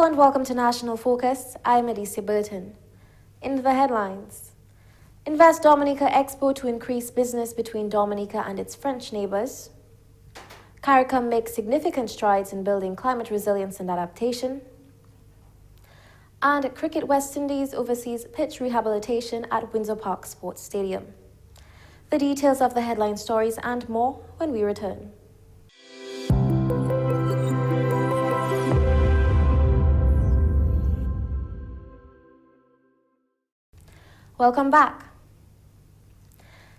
Hello and welcome to National Focus. I'm Adicia Burton. In the headlines, Invest Dominica Expo to increase business between Dominica and its French neighbours. Caricom makes significant strides in building climate resilience and adaptation. And Cricket West Indies oversees pitch rehabilitation at Windsor Park Sports Stadium. The details of the headline stories and more when we return. Welcome back.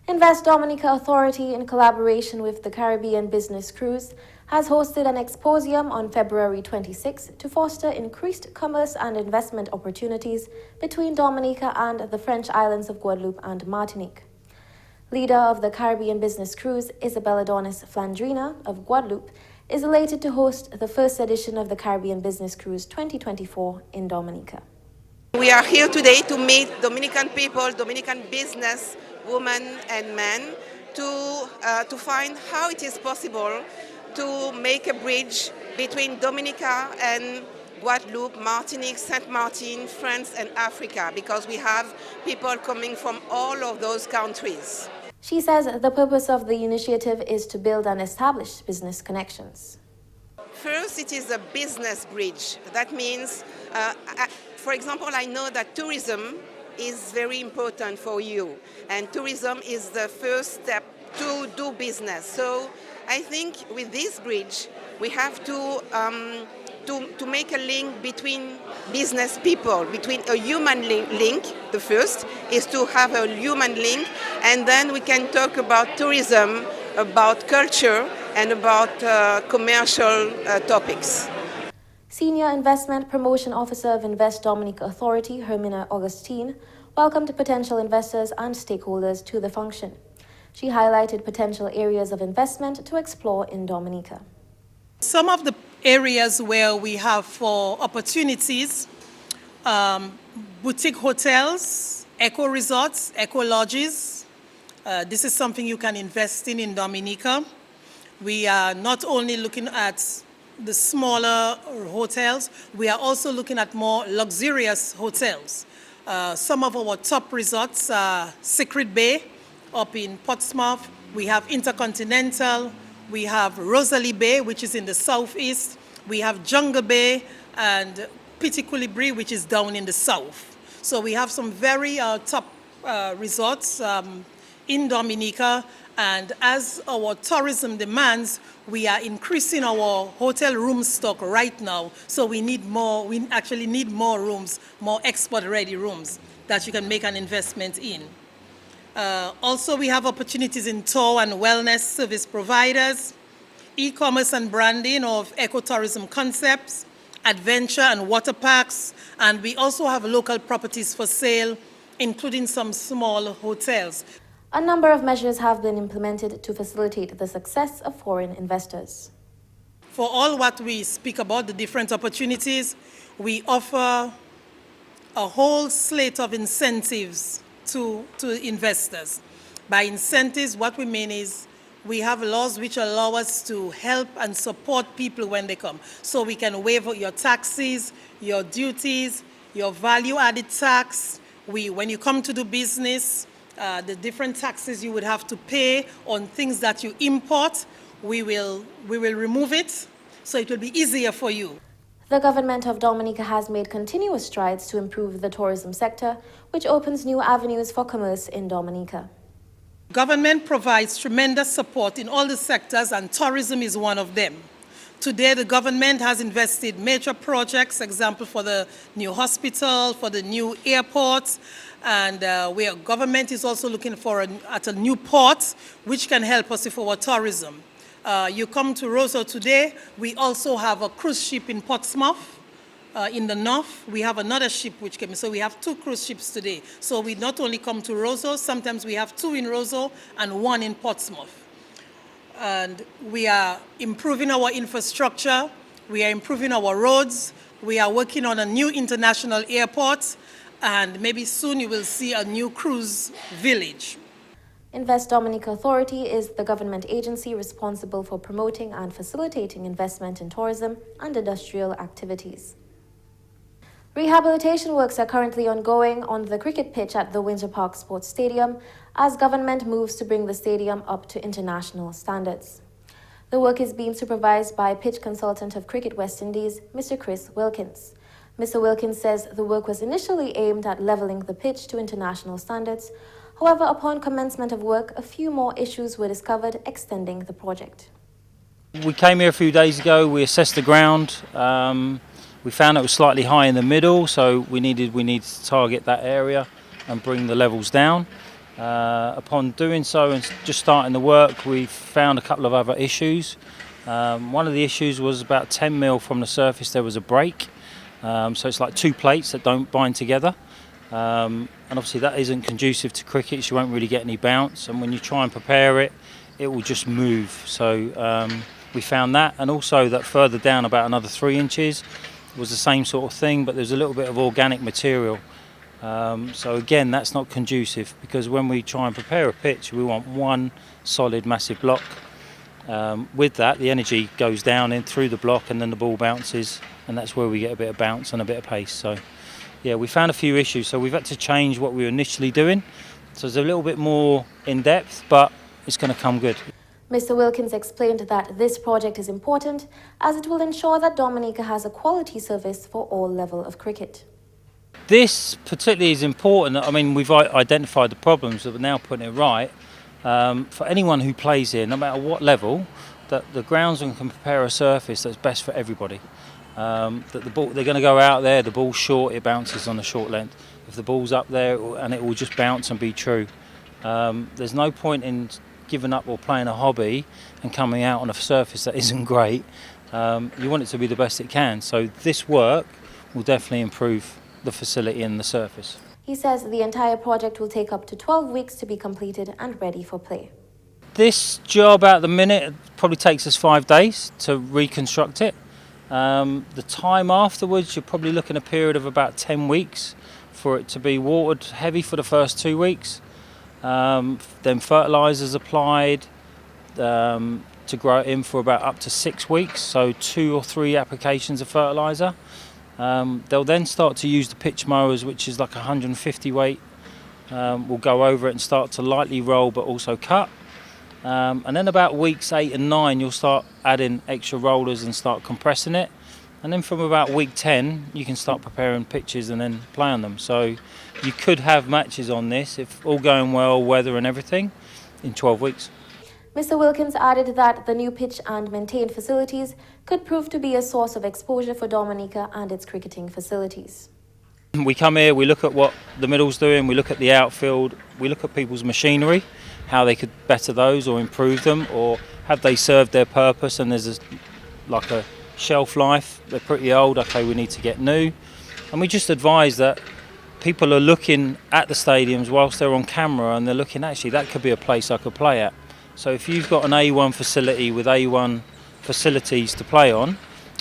Invest Dominica Authority, in collaboration with the Caribbean Business Cruise, has hosted an exposium on February 26 to foster increased commerce and investment opportunities between Dominica and the French islands of Guadeloupe and Martinique. Leader of the Caribbean Business Cruise, Isabella Donis Flandrina of Guadeloupe, is elated to host the first edition of the Caribbean Business Cruise 2024 in Dominica. We are here today to meet Dominican people, Dominican business, women and men, to find how it is possible to make a bridge between Dominica and Guadeloupe, Martinique, Saint Martin, France and Africa, because we have people coming from all of those countries. She says the purpose of the initiative is to build and establish business connections. First, it is a business bridge. That means, for example, I know that tourism is very important for you, and tourism is the first step to do business. So I think with this bridge, we have to make a link between business people, between a human link. The first is to have a human link, and then we can talk about tourism, about culture, and about commercial topics. Senior Investment Promotion Officer of Invest Dominica Authority, Hermina Augustine, welcomed potential investors and stakeholders to the function. She highlighted potential areas of investment to explore in Dominica. Some of the areas where we have for opportunities, boutique hotels, eco resorts, eco lodges. This is something you can invest in Dominica. We are not only looking at the smaller hotels, we are also looking at more luxurious hotels. Some of our top resorts are Secret Bay up in Portsmouth. We have Intercontinental. We have Rosalie Bay, which is in the southeast. We have Jungle Bay and Petit Colibri, which is down in the south. So we have some very top resorts in Dominica. And as our tourism demands, we are increasing our hotel room stock right now. So we need more. We actually need more rooms, more export-ready rooms that you can make an investment in. Also, we have opportunities in tour and wellness service providers, e-commerce and branding of ecotourism concepts, adventure and water parks, and we also have local properties for sale, including some small hotels. A number of measures have been implemented to facilitate the success of foreign investors. For all what we speak about, the different opportunities, we offer a whole slate of incentives to investors. By incentives, what we mean is we have laws which allow us to help and support people when they come. So we can waive your taxes, your duties, your value-added tax. When you come to do business, the different taxes you would have to pay on things that you import, we will remove it, so it will be easier for you. The government of Dominica has made continuous strides to improve the tourism sector, which opens new avenues for commerce in Dominica. Government provides tremendous support in all the sectors, and tourism is one of them. Today, the government has invested major projects, example for the new hospital, for the new airport, and where government is also looking at a new port, which can help us with our tourism. You come to Roseau today, we also have a cruise ship in Portsmouth. In the north, we have another ship which came, so we have 2 cruise ships today. So we not only come to Roseau, sometimes we have 2 in Roseau and 1 in Portsmouth. And we are improving our infrastructure, we are improving our roads, we are working on a new international airport, and maybe soon you will see a new cruise village. Invest Dominica Authority is the government agency responsible for promoting and facilitating investment in tourism and industrial activities. Rehabilitation works are currently ongoing on the cricket pitch at the Windsor Park Sports Stadium as government moves to bring the stadium up to international standards. The work is being supervised by pitch consultant of Cricket West Indies, Mr. Chris Wilkins. Mr. Wilkins says the work was initially aimed at levelling the pitch to international standards. However, upon commencement of work, a few more issues were discovered extending the project. We came here a few days ago, we assessed the ground. We found it was slightly high in the middle, so we needed to target that area and bring the levels down. Upon doing so and just starting the work, we found a couple of other issues. One of the issues was about 10 mil from the surface there was a break. So it's like two plates that don't bind together. And obviously that isn't conducive to cricket, so you won't really get any bounce. And when you try and prepare it, it will just move. So we found that, and also that further down about another 3 inches was the same sort of thing, but there's a little bit of organic material. So again, that's not conducive, because when we try and prepare a pitch, we want one solid massive block. With that, the energy goes down in through the block and then the ball bounces, and that's where we get a bit of bounce and a bit of pace. So yeah, we found a few issues, so we've had to change what we were initially doing. So it's a little bit more in depth, but it's going to come good. Mr. Wilkins explained that this project is important as it will ensure that Dominica has a quality service for all levels of cricket. This particularly is important. I mean, we've identified the problems, but we're now putting it right. For anyone who plays here, no matter what level, that the groundsman can prepare a surface that's best for everybody. That the ball, they're going to go out there, the ball's short, it bounces on the short length. If the ball's up there, and it will just bounce and be true. There's no point in giving up or playing a hobby and coming out on a surface that isn't great. You want it to be the best it can. So this work will definitely improve the facility and the surface. He says the entire project will take up to 12 weeks to be completed and ready for play. This job at the minute probably takes us 5 days to reconstruct it. The time afterwards, you're probably looking at a period of about 10 weeks for it to be watered heavy for the first 2 weeks. Then fertilisers applied to grow it in for about up to 6 weeks, so 2 or 3 applications of fertiliser. They'll then start to use the pitch mowers, which is like 150 weight. We'll go over it and start to lightly roll but also cut. And then about weeks 8 and 9 you'll start adding extra rollers and start compressing it. And then from about week 10 you can start preparing pitches and then play on them. So you could have matches on this, if all going well, weather and everything, in 12 weeks. Mr. Wilkins added that the new pitch and maintained facilities could prove to be a source of exposure for Dominica and its cricketing facilities. We come here, we look at what the middle's doing, we look at the outfield, we look at people's machinery, how they could better those or improve them, or have they served their purpose and there's like a shelf life, they're pretty old, okay, we need to get new. And we just advise that people are looking at the stadiums whilst they're on camera, and they're looking, actually that could be a place I could play at. So if you've got an A1 facility with A1 facilities to play on,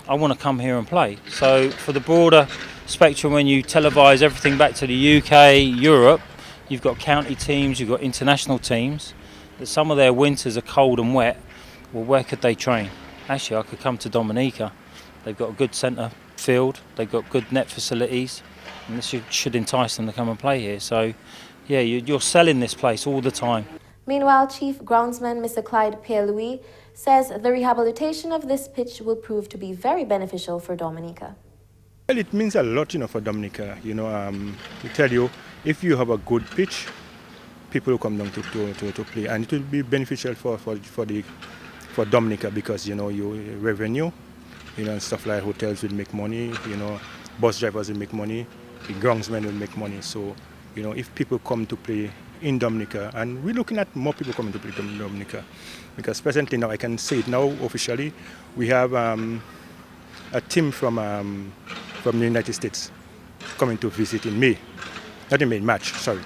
I want to come here and play. So for the broader spectrum, when you televise everything back to the UK, Europe, you've got county teams, you've got international teams, that some of their winters are cold and wet. Well, where could they train? Actually, I could come to Dominica. They've got a good centre field, they've got good net facilities, and this should entice them to come and play here. So yeah, you're selling this place all the time. Meanwhile, Chief Groundsman Mr. Clyde Pierre-Louis says the rehabilitation of this pitch will prove to be very beneficial for Dominica. Well, it means a lot, for Dominica. To tell you, if you have a good pitch, people will come down to play, and it will be beneficial for Dominica because your revenue, and stuff like hotels will make money, bus drivers will make money, the groundsmen will make money. So, if people come to play in Dominica, and we're looking at more people coming to play in Dominica, because presently now I can say it now officially, we have a team from the United States coming to visit in May, not in May, March, sorry,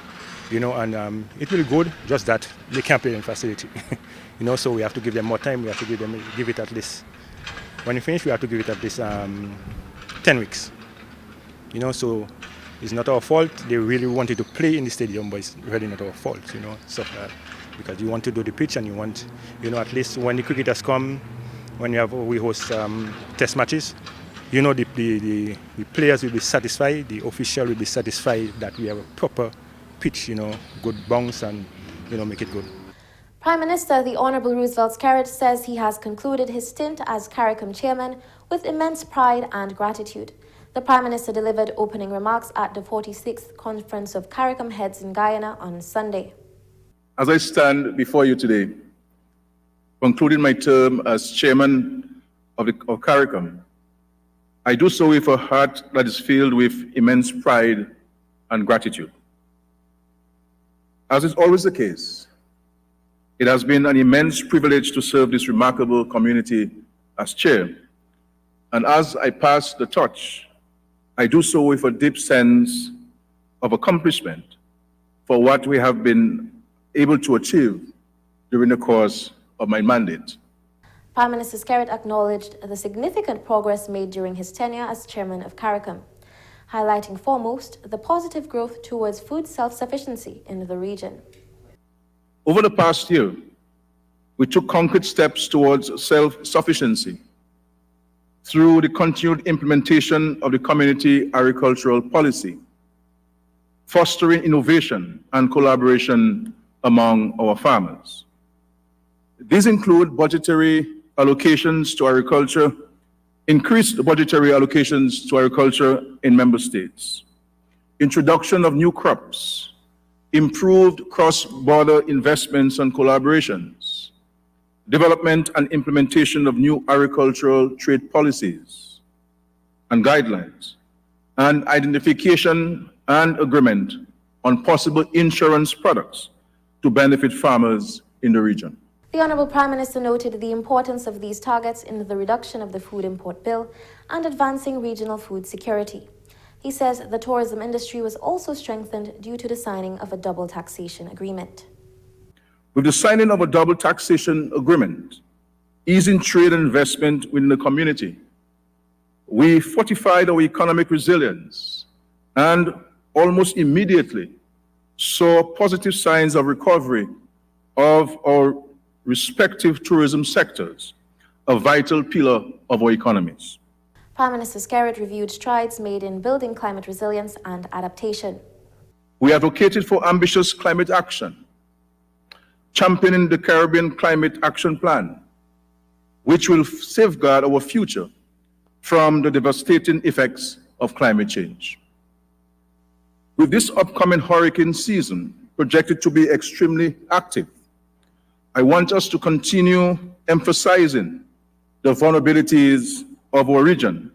and it will be good. Just that they can't play in facility, so we have to give them more time. We have to give it at least, when we finish, we have to give it at least 10 weeks, so. It's not our fault. They really wanted to play in the stadium, but it's really not our fault, stuff like that. Because you want to do the pitch, and you want, at least when the cricketers come, we host test matches, you know, the players will be satisfied, the official will be satisfied that we have a proper pitch, you know, good bounce and, you know, make it good. Prime Minister the Honourable Roosevelt Skerritt says he has concluded his stint as Caricom chairman with immense pride and gratitude. The Prime Minister delivered opening remarks at the 46th Conference of Caricom Heads in Guyana on Sunday. As I stand before you today, concluding my term as chairman of Caricom, I do so with a heart that is filled with immense pride and gratitude. As is always the case, it has been an immense privilege to serve this remarkable community as chair. And as I pass the torch, I do so with a deep sense of accomplishment for what we have been able to achieve during the course of my mandate. Prime Minister Skerritt acknowledged the significant progress made during his tenure as chairman of Caricom, highlighting foremost the positive growth towards food self-sufficiency in the region. Over the past year, we took concrete steps towards self-sufficiency through the continued implementation of the community agricultural policy, fostering innovation and collaboration among our farmers. These include budgetary allocations to agriculture, increased budgetary allocations to agriculture in member states, introduction of new crops, improved cross-border investments and collaborations, development and implementation of new agricultural trade policies and guidelines, and identification and agreement on possible insurance products to benefit farmers in the region. The Honourable Prime Minister noted the importance of these targets in the reduction of the food import bill and advancing regional food security. He says the tourism industry was also strengthened due to the signing of a double taxation agreement. With the signing of a double taxation agreement, easing trade and investment within the community, we fortified our economic resilience and almost immediately saw positive signs of recovery of our respective tourism sectors, a vital pillar of our economies. Prime Minister Skerritt reviewed strides made in building climate resilience and adaptation. We advocated for ambitious climate action, championing the Caribbean Climate Action Plan, which will safeguard our future from the devastating effects of climate change. With this upcoming hurricane season projected to be extremely active, I want us to continue emphasizing the vulnerabilities of our region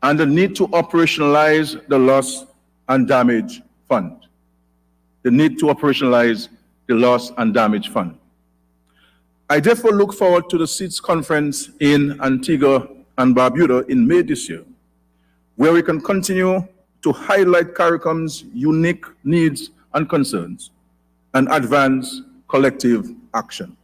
and the need to operationalize the loss and damage fund. The need to operationalize the loss and damage fund. I therefore look forward to the SEEDS conference in Antigua and Barbuda in May this year, where we can continue to highlight CARICOM's unique needs and concerns and advance collective action.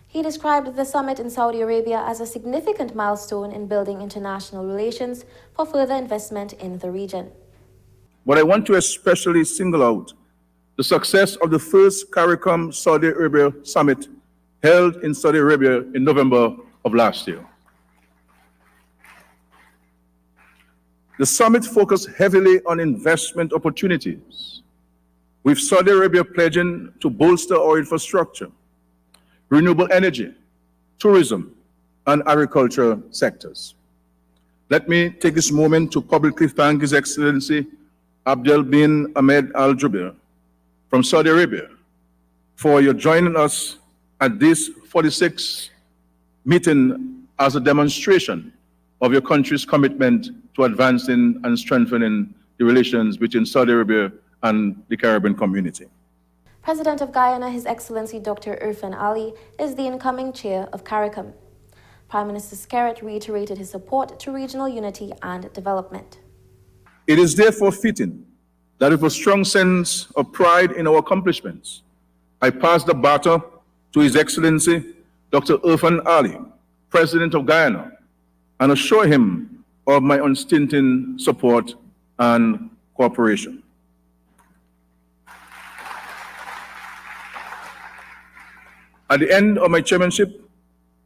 He described the summit in Saudi Arabia as a significant milestone in building international relations for further investment in the region. But I want to especially single out the success of the first CARICOM Saudi Arabia summit held in Saudi Arabia in November of last year. The summit focused heavily on investment opportunities, with Saudi Arabia pledging to bolster our infrastructure, renewable energy, tourism, and agriculture sectors. Let me take this moment to publicly thank His Excellency Abdel bin Ahmed Al Jubeir from Saudi Arabia for your joining us at this 46th meeting as a demonstration of your country's commitment to advancing and strengthening the relations between Saudi Arabia and the Caribbean community. President of Guyana, His Excellency Dr. Irfan Ali, is the incoming chair of CARICOM. Prime Minister Skerritt reiterated his support to regional unity and development. It is therefore fitting that with a strong sense of pride in our accomplishments, I pass the baton to His Excellency Dr. Irfan Ali, President of Guyana, and assure him of my unstinting support and cooperation. At the end of my chairmanship,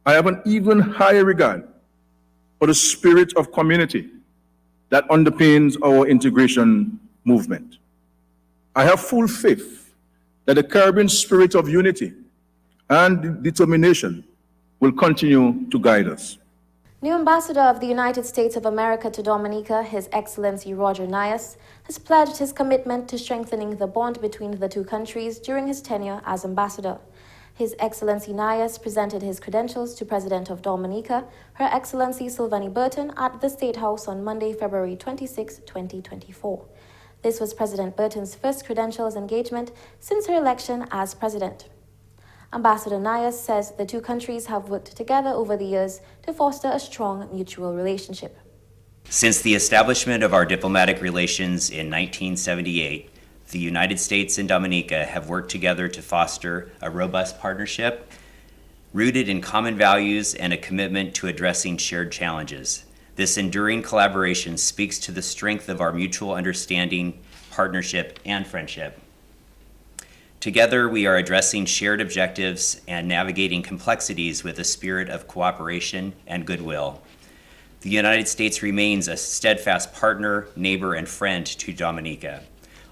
I have an even higher regard for the spirit of community that underpins our integration movement. I have full faith that the Caribbean spirit of unity and determination will continue to guide us. New Ambassador of the United States of America to Dominica, His Excellency Roger Nias, has pledged his commitment to strengthening the bond between the two countries during his tenure as ambassador. His Excellency Nias presented his credentials to President of Dominica, Her Excellency Sylvanie Burton, at the State House on Monday, February 26, 2024. This was President Burton's first credentials engagement since her election as president. Ambassador Nias says the two countries have worked together over the years to foster a strong mutual relationship. Since the establishment of our diplomatic relations in 1978, the United States and Dominica have worked together to foster a robust partnership rooted in common values and a commitment to addressing shared challenges. This enduring collaboration speaks to the strength of our mutual understanding, partnership, and friendship. Together, we are addressing shared objectives and navigating complexities with a spirit of cooperation and goodwill. The United States remains a steadfast partner, neighbor, and friend to Dominica.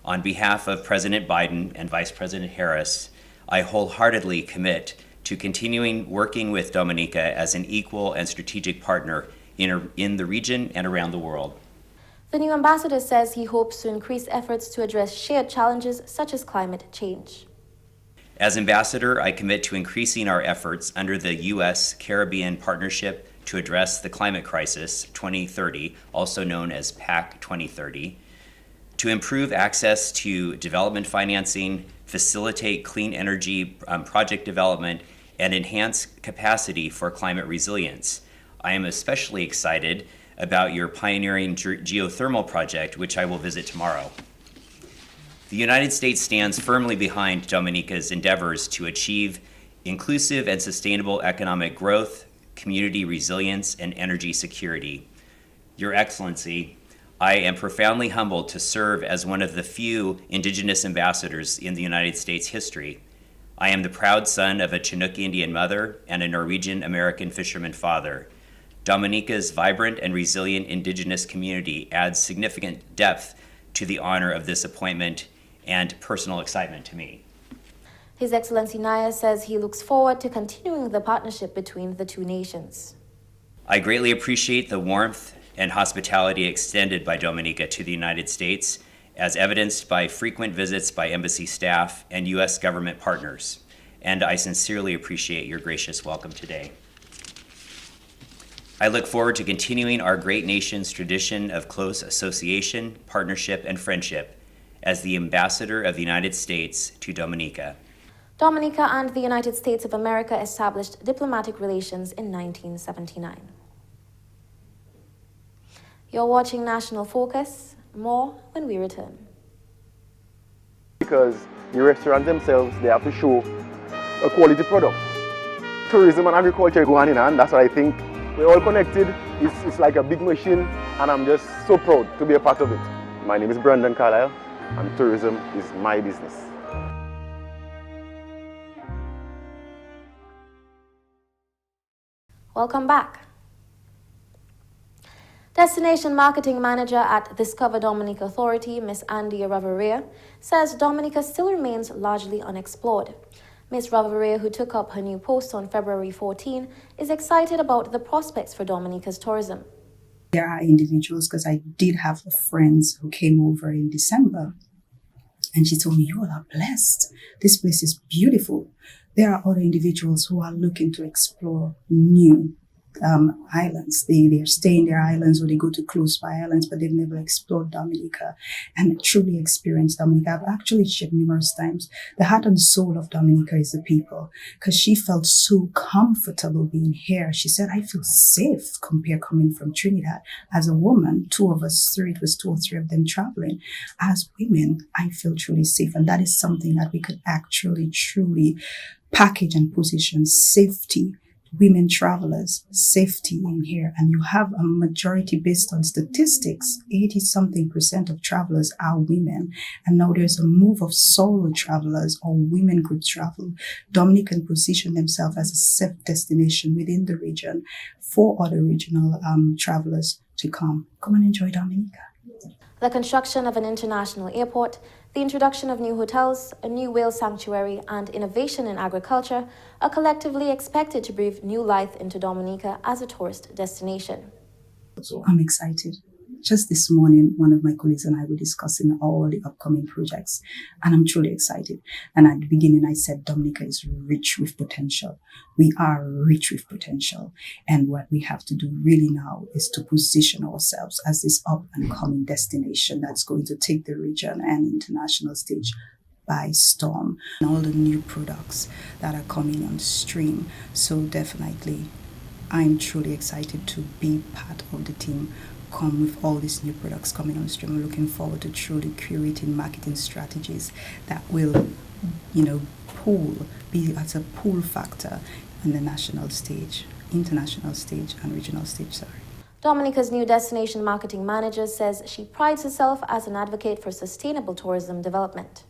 On behalf of President Biden and Vice President Harris, I wholeheartedly commit to continuing working with Dominica as an equal and strategic partner in the region and around the world. The new ambassador says he hopes to increase efforts to address shared challenges such as climate change. As ambassador, I commit to increasing our efforts under the U.S. Caribbean Partnership to address the climate crisis 2030, also known as PAC 2030, to improve access to development financing, facilitate clean energy project development, and enhance capacity for climate resilience. I am especially excited about your pioneering geothermal project, which I will visit tomorrow. The United States stands firmly behind Dominica's endeavors to achieve inclusive and sustainable economic growth, community resilience, and energy security. Your Excellency, I am profoundly humbled to serve as one of the few Indigenous ambassadors in the United States history. I am the proud son of a Chinook Indian mother and a Norwegian American fisherman father. Dominica's vibrant and resilient Indigenous community adds significant depth to the honor of this appointment and personal excitement to me. His Excellency Nias says he looks forward to continuing the partnership between the two nations. I greatly appreciate the warmth and hospitality extended by Dominica to the United States, as evidenced by frequent visits by embassy staff and U.S. government partners, and I sincerely appreciate your gracious welcome today. I look forward to continuing our great nation's tradition of close association, partnership, and friendship as the Ambassador of the United States to Dominica. Dominica and the United States of America established diplomatic relations in 1979. You're watching National Focus. More when we return. Because the restaurants themselves, they have to show a quality product. Tourism and agriculture go hand in hand. That's what I think. We're all connected. It's like a big machine, and I'm just so proud to be a part of it. My name is Brandon Carlisle, and tourism is my business. Welcome back. Destination Marketing Manager at Discover Dominica Authority, Ms. Adicia Burton, says Dominica still remains largely unexplored. Ms. Burton, who took up her new post on February 14, is excited about the prospects for Dominica's tourism. There are individuals, because I did have friends who came over in December, and she told me, "You all are blessed. This place is beautiful." There are other individuals who are looking to explore new islands. They're staying in their islands, or they go to close by islands, but they've never explored Dominica and truly experienced Dominica. I've actually shared numerous times. The heart and soul of Dominica is the people, because she felt so comfortable being here. She said, "I feel safe compared coming from Trinidad. As a woman, it was 2 or 3 of them traveling. As women, I feel truly safe." And that is something that we could actually truly package and position safety women travelers, safety in here, and you have a majority based on statistics, 80 something % of travelers are women. And now there's a move of solo travelers or women group travel. Dominica can position themselves as a safe destination within the region for other regional travelers to come and enjoy Dominica. The construction of an international airport, the introduction of new hotels, a new whale sanctuary, and innovation in agriculture are collectively expected to breathe new life into Dominica as a tourist destination. I'm excited. Just this morning, one of my colleagues and I were discussing all the upcoming projects, and I'm truly excited. And at the beginning, I said Dominica is rich with potential. We are rich with potential. And what we have to do really now is to position ourselves as this up and coming destination that's going to take the region and international stage by storm. And all the new products that are coming on stream. So definitely, I'm truly excited to be part of the team come with all these new products coming on stream. I'm looking forward to truly curating marketing strategies that will, be as a pull factor on the national stage, international stage, and regional stage, Dominica's new destination marketing manager says she prides herself as an advocate for sustainable tourism development.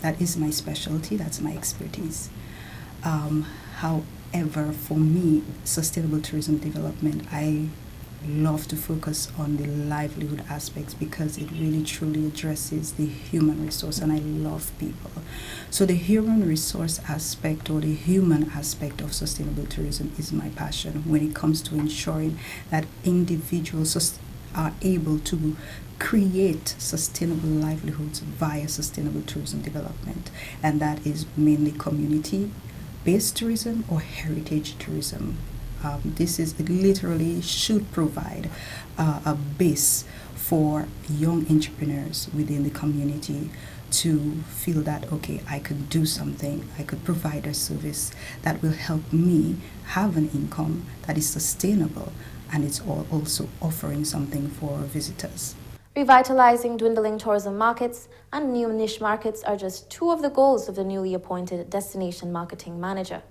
That is my specialty, that's my expertise. However, for me, sustainable tourism development, I love to focus on the livelihood aspects because it really truly addresses the human resource, and I love people. So the human resource aspect or the human aspect of sustainable tourism is my passion when it comes to ensuring that individuals are able to create sustainable livelihoods via sustainable tourism development, and that is mainly community-based tourism or heritage tourism. It literally should provide a base for young entrepreneurs within the community to feel that, okay, I could do something, I could provide a service that will help me have an income that is sustainable, and it's also offering something for visitors. Revitalizing dwindling tourism markets and new niche markets are just two of the goals of the newly appointed destination marketing manager.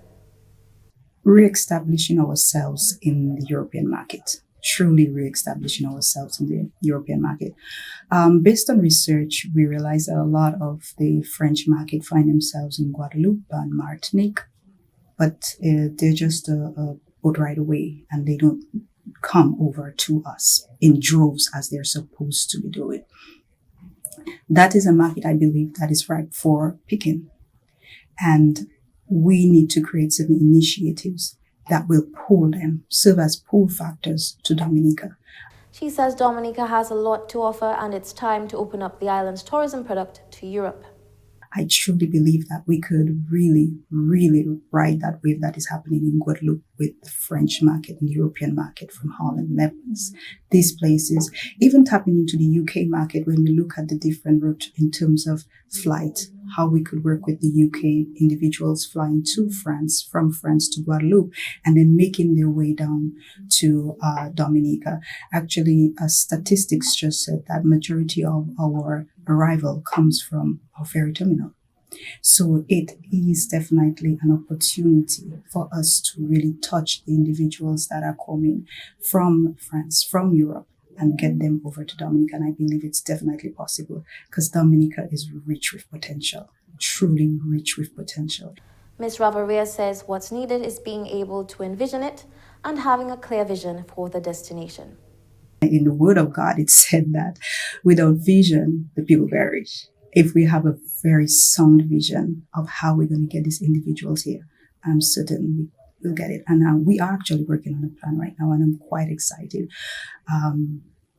Re-establishing ourselves in the European market, truly re-establishing ourselves in the European market. Based on research, we realize that a lot of the French market find themselves in Guadeloupe and Martinique, but they're just a boat ride away, and they don't come over to us in droves as they're supposed to be doing. That is a market, I believe, that is ripe for picking. And we need to create certain initiatives that will pull them, serve as pull factors to Dominica. She says Dominica has a lot to offer, and it's time to open up the island's tourism product to Europe. I truly believe that we could really, really ride that wave that is happening in Guadeloupe with the French market and European market from Holland, Neighbours, these places, even tapping into the UK market when we look at the different routes in terms of flight, how we could work with the UK individuals flying to France, from France to Guadeloupe, and then making their way down to Dominica. Actually, statistics just said that majority of our arrival comes from our ferry terminal. So it is definitely an opportunity for us to really touch the individuals that are coming from France, from Europe, and get them over to Dominica. And I believe it's definitely possible because Dominica is rich with potential, truly rich with potential. Ms. Ravaria says what's needed is being able to envision it and having a clear vision for the destination. In the Word of God, it said that without vision, the people perish. If we have a very sound vision of how we're going to get these individuals here, I'm certain we'll get it. And we are actually working on a plan right now, and I'm quite excited.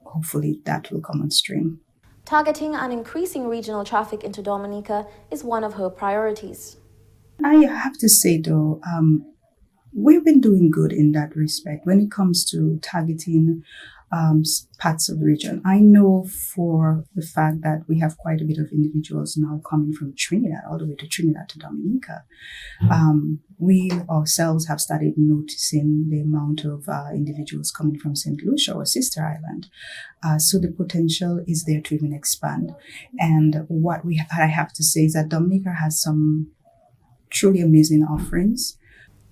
Hopefully that will come on stream. Targeting and increasing regional traffic into Dominica is one of her priorities. I have to say, though, we've been doing good in that respect when it comes to targeting parts of the region. I know for the fact that we have quite a bit of individuals now coming from Trinidad all the way to Trinidad to Dominica. We ourselves have started noticing the amount of individuals coming from St. Lucia, our sister island. So the potential is there to even expand. And what I have to say is that Dominica has some truly amazing offerings.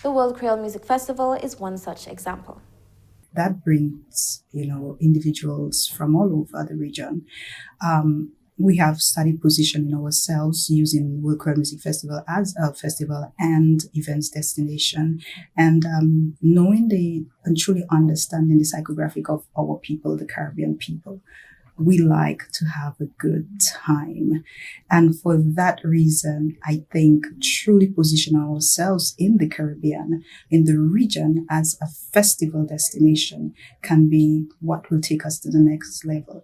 The World Creole Music Festival is one such example. That brings, individuals from all over the region. We have started positioning ourselves using World Creole Music Festival as a festival and events destination, and knowing and truly understanding the psychographic of our people, the Caribbean people. We like to have a good time. And for that reason, I think truly positioning ourselves in the Caribbean, in the region as a festival destination can be what will take us to the next level.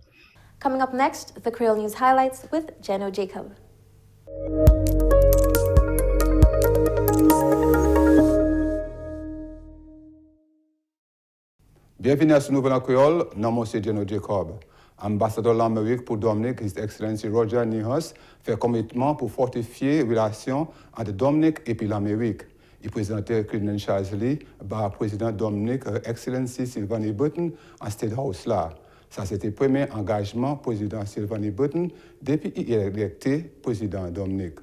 Coming up next, the Creole News highlights with Jeno Jacob. Bienvenue à ce nouvel en créole, nom moi c'est Jeno Jacob. Ambassadeur de l'Amérique pour Dominique, His Excellency Roger Nihos, fait commitment pour fortifier les relations entre Dominique et puis l'Amérique. Il présentait Cardinal Charles Lee, par président Dominique, Excellency Sylvanie Burton, en State House là. Ça, c'était le premier engagement président Sylvanie Burton depuis qu'il est électé président Dominique.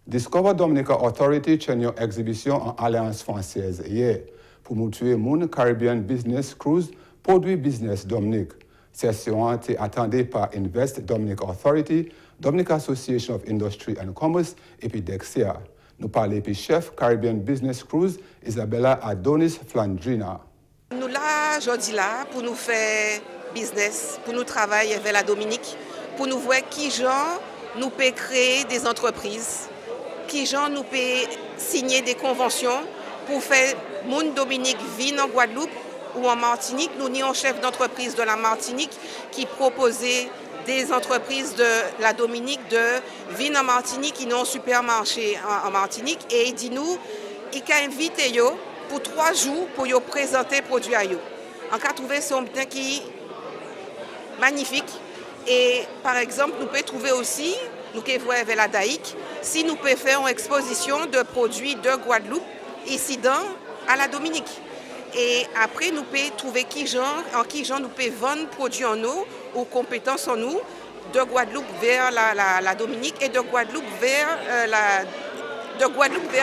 Discover Dominica Authority tient une exhibition en Alliance française hier pour montrer mon Caribbean Business Cruise produit Business Dominique. Session a été attendue par Invest Dominic Authority, Dominic Association of Industry and Commerce et puis Dexia. Nous parlons puis chef Caribbean Business Cruise Isabella Adonis Flandrina. Nous là, aujourd'hui là, pour nous faire business, pour nous travailler avec la Dominique, pour nous voir qui genre nous peut créer des entreprises, qui genre nous peut signer des conventions pour faire mon Dominique vivre en Guadeloupe ou en Martinique. Nous avons un chef d'entreprise de la Martinique qui proposait des entreprises de la Dominique de venir en Martinique, qui ont un supermarché en Martinique, et il dit nous, il a invité eux pour 3 jours pour nous présenter les produits à eux. On a trouvé son bien qui magnifique. Et par exemple, nous pouvons trouver aussi, nous pouvons voir avec la DAIC, si nous pouvons faire une exposition de produits de Guadeloupe ici à la Dominique. Et après, nous pouvons trouver en qui genre nous pouvons vendre produits en nous ou compétences en nous de Guadeloupe vers la Dominique et de Guadeloupe vers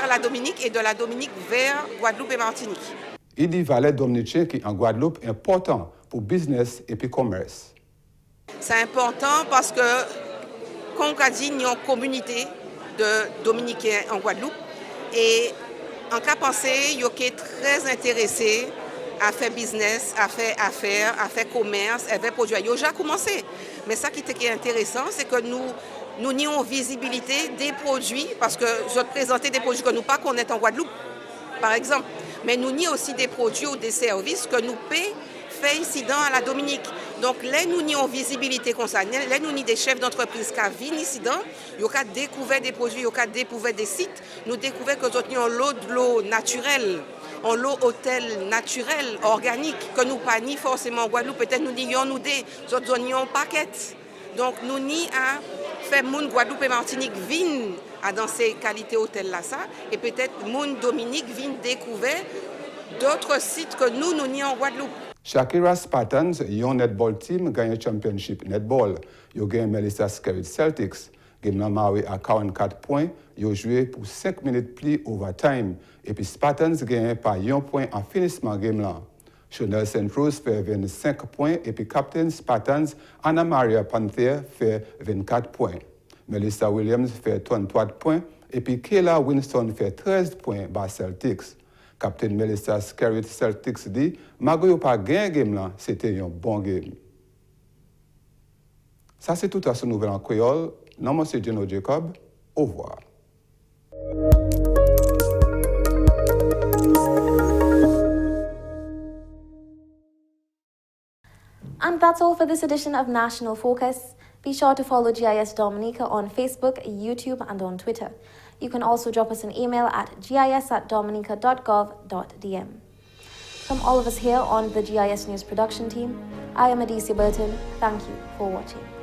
la Dominique et de la Dominique vers Guadeloupe et Martinique. Il dit valet dominicain qui en Guadeloupe est important pour business et puis commerce. C'est important parce que, comme on a dit, il y a une communauté de Dominicains en Guadeloupe et en cas pensé, ils sont très intéressés à faire business, à faire affaires, à faire commerce, à faire produits. Ils ont déjà commencé. Mais ça qui est intéressant, c'est que nous avons visibilité des produits, parce que je vais te présenter des produits que nous pas connaissons en Guadeloupe, par exemple. Mais nous avons aussi des produits ou des services que nous pouvons faire ici à la Dominique. Donc, là, nous avons visibilité concernée. Là, nous avons des chefs d'entreprise qui viennent ici, ils ont découvert des produits, ils ont découvert des sites. Nous découvrons que nous avons l'eau naturelle, l'eau hôtel naturel, organique, que nous pas ni forcément en Guadeloupe. Peut-être nous avons des autres un paquet. Donc, nous avons à faire mon Guadeloupe et Martinique viennent dans ces qualités hôtels-là, ça. Et peut-être mon Dominique viennent découvrir d'autres sites que nous avons en Guadeloupe. Shakira Spartans, yon netball team, gagne championship netball. Yo gagne Melissa Skerrit Celtics. Game nan marwe à 44 points. Yo joué pour 5 minutes plus overtime. Et puis Spartans gagne par 1 point en finissement game là. Chanel St. Rose fait 25 points. Et puis Captain Spartans, Anna Maria Panther fait 24 points. Melissa Williams fait 33 points. Et puis Kayla Winston fait 13 points par Celtics. Captain Melissa Skerrit Celtics dit, malgré yo pas gagné game là, c'était un bon game. Ça c'est tout à ce nouvel en créole. Non, moi c'est Jeno Jacob. Au revoir. And that's all for this edition of National Focus. Be sure to follow GIS Dominica on Facebook, YouTube, and on Twitter. You can also drop us an email at gis@dominica.gov.dm. From all of us here on the GIS News production team, I am Adicia Burton. Thank you for watching.